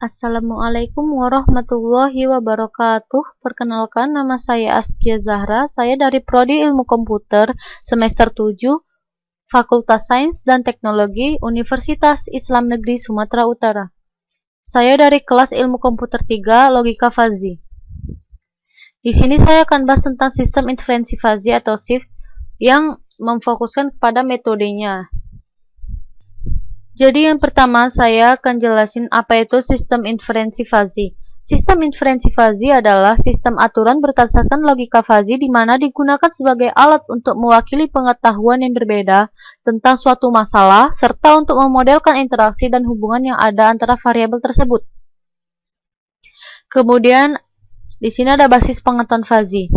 Assalamualaikum warahmatullahi wabarakatuh. Perkenalkan, nama saya Askia Zahra. Saya dari Prodi Ilmu Komputer semester 7, Fakultas Sains dan Teknologi Universitas Islam Negeri Sumatera Utara. Saya dari kelas Ilmu Komputer 3, Logika Fazi. Di sini saya akan bahas tentang sistem inferensi fazi atau SIF yang memfokuskan kepada metodenya. Jadi yang pertama saya akan jelasin apa itu sistem inferensi fazi. Sistem inferensi fazi adalah sistem aturan berdasarkan logika fazi di mana digunakan sebagai alat untuk mewakili pengetahuan yang berbeda tentang suatu masalah serta untuk memodelkan interaksi dan hubungan yang ada antara variabel tersebut. Kemudian di sini ada basis pengetahuan fazi.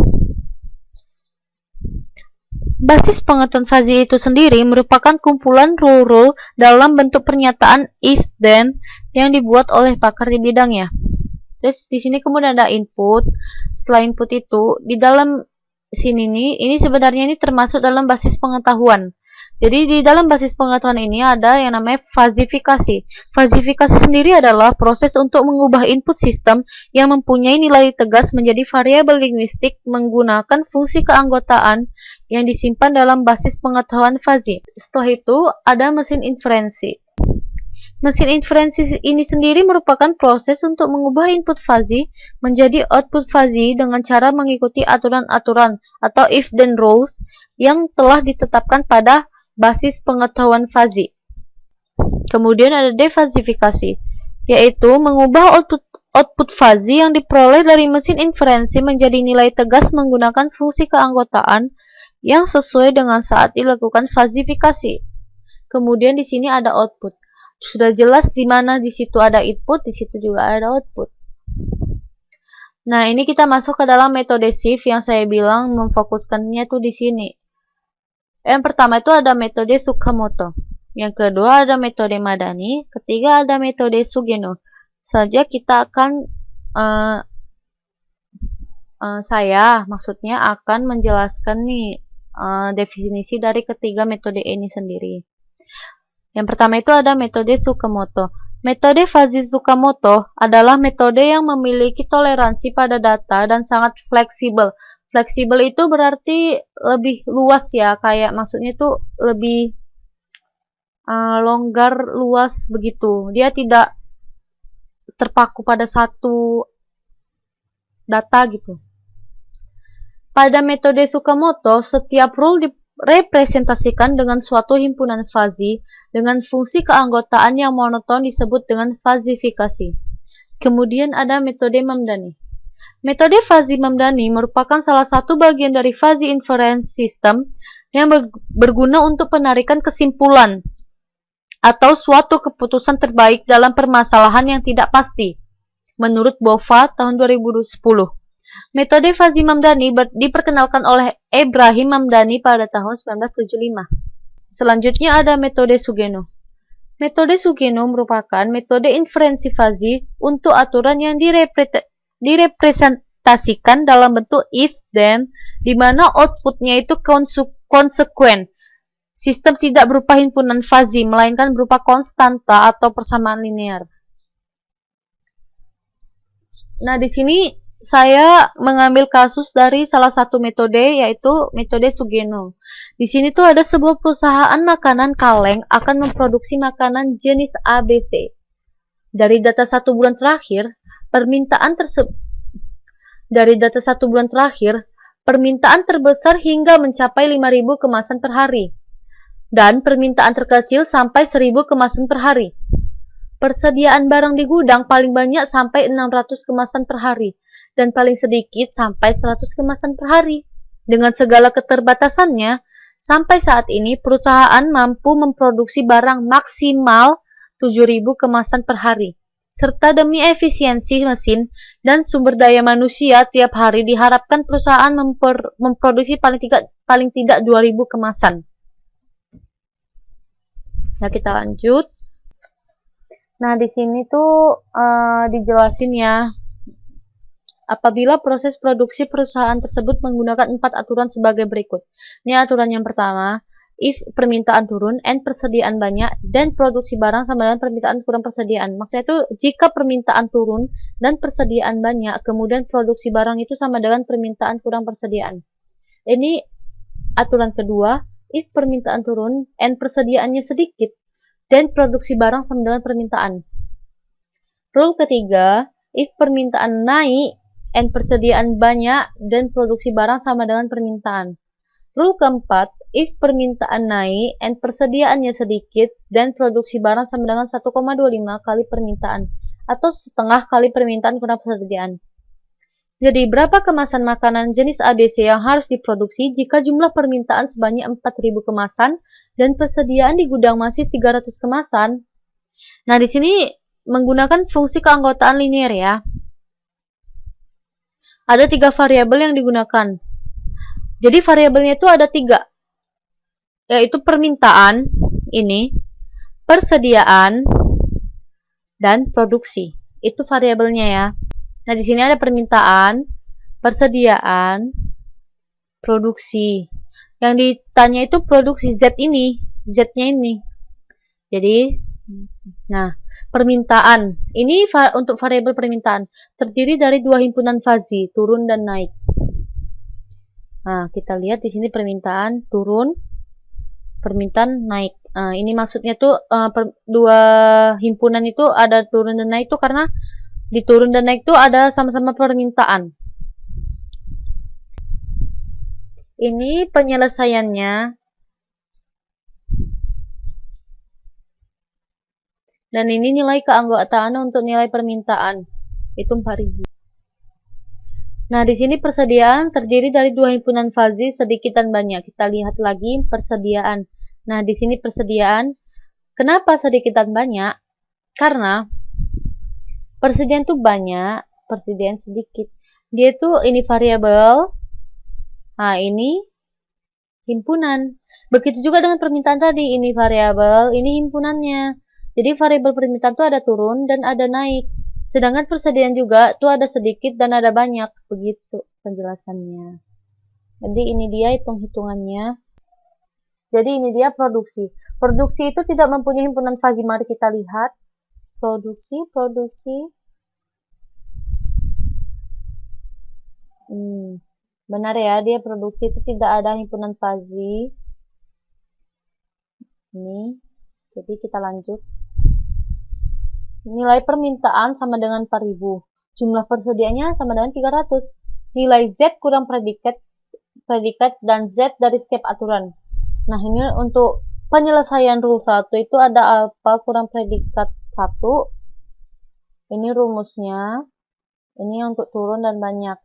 Basis pengetahuan fazi itu sendiri merupakan kumpulan rule-rule dalam bentuk pernyataan if-then yang dibuat oleh pakar di bidangnya. Terus di sini kemudian ada input. Setelah input itu di dalam sini ini sebenarnya ini termasuk dalam basis pengetahuan. Jadi di dalam basis pengetahuan ini ada yang namanya fazifikasi. Fazifikasi sendiri adalah proses untuk mengubah input sistem yang mempunyai nilai tegas menjadi variabel linguistik menggunakan fungsi keanggotaan yang disimpan dalam basis pengetahuan fazi. Setelah itu ada mesin inferensi. Mesin inferensi ini sendiri merupakan proses untuk mengubah input fazi menjadi output fazi dengan cara mengikuti aturan-aturan atau if-then rules yang telah ditetapkan pada basis pengetahuan fazi. Kemudian ada defazifikasi, yaitu mengubah output fazi yang diperoleh dari mesin inferensi menjadi nilai tegas menggunakan fungsi keanggotaan yang sesuai dengan saat dilakukan fazifikasi. Kemudian di sini ada output. Sudah jelas di mana di situ ada input, di situ juga ada output. Nah, ini kita masuk ke dalam metode SIF yang saya bilang memfokuskannya tuh di sini. Yang pertama itu ada metode Tsukamoto. Yang kedua ada metode Madani. Ketiga ada metode Sugeno. Saja kita akan saya maksudnya akan menjelaskan nih definisi dari ketiga metode ini sendiri. Yang pertama itu ada metode Tsukamoto. Metode fazi Tsukamoto adalah metode yang memiliki toleransi pada data dan sangat fleksibel. Fleksibel itu berarti lebih luas ya, kayak maksudnya itu lebih longgar, luas begitu. Dia tidak terpaku pada satu data gitu. Pada metode Tsukamoto, setiap rule direpresentasikan dengan suatu himpunan fazi dengan fungsi keanggotaan yang monoton disebut dengan fazifikasi. Kemudian ada metode Mamdani. Metode fazi Mamdani merupakan salah satu bagian dari fazi inference system yang berguna untuk penarikan kesimpulan atau suatu keputusan terbaik dalam permasalahan yang tidak pasti, menurut Bova tahun 2010. Metode fazi Mamdani diperkenalkan oleh Ibrahim Mamdani pada tahun 1975. Selanjutnya ada metode Sugeno. Metode Sugeno merupakan metode inferensi fazi untuk aturan yang direpresentasikan dalam bentuk if-then, di mana outputnya itu konsekuen. Sistem tidak berupa himpunan fazi, melainkan berupa konstanta atau persamaan linear. Nah, di sini saya mengambil kasus dari salah satu metode, yaitu metode Sugeno. Di sini tuh ada sebuah perusahaan makanan kaleng akan memproduksi makanan jenis ABC. Dari data 1 bulan terakhir, permintaan terbesar hingga mencapai 5.000 kemasan per hari. Dan permintaan terkecil sampai 1.000 kemasan per hari. Persediaan barang di gudang paling banyak sampai 600 kemasan per hari. Dan paling sedikit sampai 100 kemasan per hari. Dengan segala keterbatasannya, sampai saat ini perusahaan mampu memproduksi barang maksimal 7.000 kemasan per hari. Serta demi efisiensi mesin dan sumber daya manusia tiap hari diharapkan perusahaan memproduksi paling tidak 2.000 kemasan. Nah, kita lanjut. Nah, di sini tuh dijelasin ya. Apabila proses produksi perusahaan tersebut menggunakan 4 aturan sebagai berikut. Ini aturan yang pertama. if permintaan turun and persediaan banyak dan produksi barang sama dengan permintaan kurang persediaan. Maksudnya itu jika permintaan turun dan persediaan banyak, kemudian produksi barang itu sama dengan permintaan kurang persediaan. Ini aturan kedua, if permintaan turun and persediaannya sedikit dan produksi barang sama dengan permintaan. Rule ketiga, if permintaan naik and persediaan banyak dan produksi barang sama dengan permintaan. Rule keempat, if permintaan naik and persediaannya sedikit dan produksi barang sama dengan 1,25 kali permintaan atau setengah kali permintaan kurang persediaan. Jadi berapa kemasan makanan jenis ABC yang harus diproduksi jika jumlah permintaan sebanyak 4.000 kemasan dan persediaan di gudang masih 300 kemasan? Nah, di sini menggunakan fungsi keanggotaan linear ya. Ada 3 variabel yang digunakan. Jadi variabelnya itu ada 3, yaitu permintaan, ini, persediaan, dan produksi. Itu variabelnya ya. Nah, di sini ada permintaan, persediaan, produksi. Yang ditanya itu produksi Z ini, Z-nya ini. Jadi, nah, permintaan. Ini untuk variabel permintaan. Terdiri dari 2 himpunan fazi, turun dan naik. Nah, kita lihat di sini permintaan turun, permintaan naik. Nah, ini maksudnya tuh 2 himpunan itu ada turun dan naik tuh karena di turun dan naik tuh ada sama-sama permintaan. Ini penyelesaiannya. Dan ini nilai keanggotaan untuk nilai permintaan. Itu 4.000. Nah, di sini persediaan terdiri dari 2 himpunan fazi sedikit dan banyak. Kita lihat lagi persediaan. Nah, di sini persediaan. Kenapa sedikit dan banyak? Karena persediaan itu banyak, persediaan sedikit. Dia itu ini variabel. Nah, ini himpunan. Begitu juga dengan permintaan tadi. Ini variabel, ini himpunannya. Jadi variabel permintaan itu ada turun dan ada naik. Sedangkan persediaan juga itu ada sedikit dan ada banyak. Begitu penjelasannya. Jadi ini dia hitung-hitungannya. Jadi ini dia produksi. Produksi itu tidak mempunyai himpunan fazi. Mari kita lihat. Produksi. Benar ya, dia produksi itu tidak ada himpunan fazi. Ini. Jadi kita lanjut. Nilai permintaan sama dengan 4.000. Jumlah persediaannya sama dengan 300. Nilai Z kurang predikat dan Z dari setiap aturan. Nah, ini untuk penyelesaian rule 1 itu ada alfa kurang predikat 1. Ini rumusnya. Ini untuk turun dan banyak.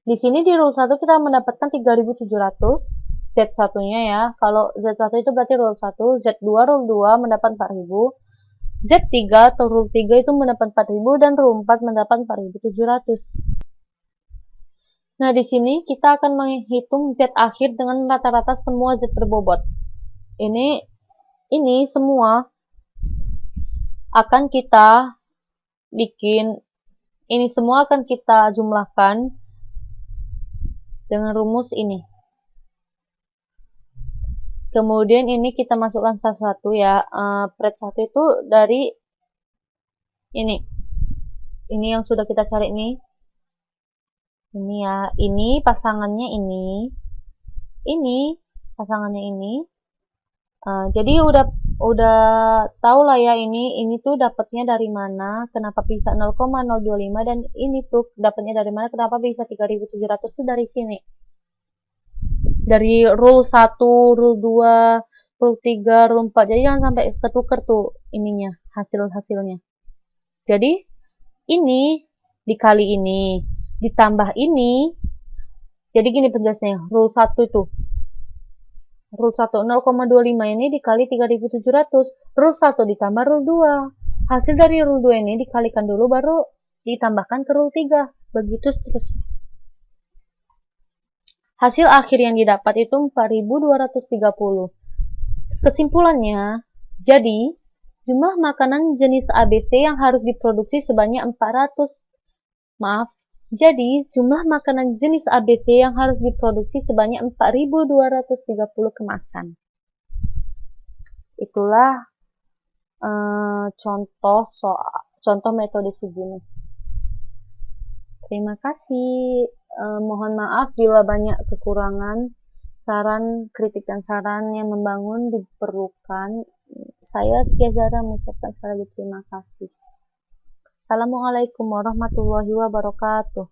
Di sini di rule 1 kita mendapatkan 3.700. Z1-nya ya. Kalau Z1 itu berarti rule 1, Z2 rule 2 mendapat 4.000. Z3 atau rule 3 itu mendapat 4.000 dan rule 4 mendapat 4.700. Nah, di sini kita akan menghitung Z akhir dengan rata-rata semua Z berbobot. Ini semua akan kita bikin, ini semua akan kita jumlahkan dengan rumus ini. Kemudian ini kita masukkan satu-satu ya. Pret 1 itu dari ini. Ini yang sudah kita cari ini. Ini ya. Ini pasangannya ini. Ini pasangannya ini. Jadi udah tahu lah ya ini tuh dapatnya dari mana, kenapa bisa 0,025 dan ini tuh dapatnya dari mana, kenapa bisa 3.700 tuh dari sini. Dari rule 1, rule 2, rule 3, rule 4. Jadi jangan sampai ketuker tuh ininya, hasilnya. Jadi ini dikali ini ditambah ini. Jadi gini penjelasannya. Rule 1 itu. Rule 1 0,25 ini dikali 3.700. Rule 1 ditambah rule 2. Hasil dari rule 2 ini dikalikan dulu baru ditambahkan ke rule 3. Begitu seterusnya. Hasil akhir yang didapat itu 4.230. Kesimpulannya, jadi jumlah makanan jenis ABC yang harus diproduksi sebanyak 400. Maaf, Jadi, jumlah makanan jenis ABC yang harus diproduksi sebanyak 4.230 kemasan. Itulah contoh metode Sugino. Terima kasih. Mohon maaf bila banyak kekurangan. Saran, kritik, dan saran yang membangun diperlukan. Saya Sekia Zara mengucapkan sekali lagi terima kasih. Assalamualaikum warahmatullahi wabarakatuh.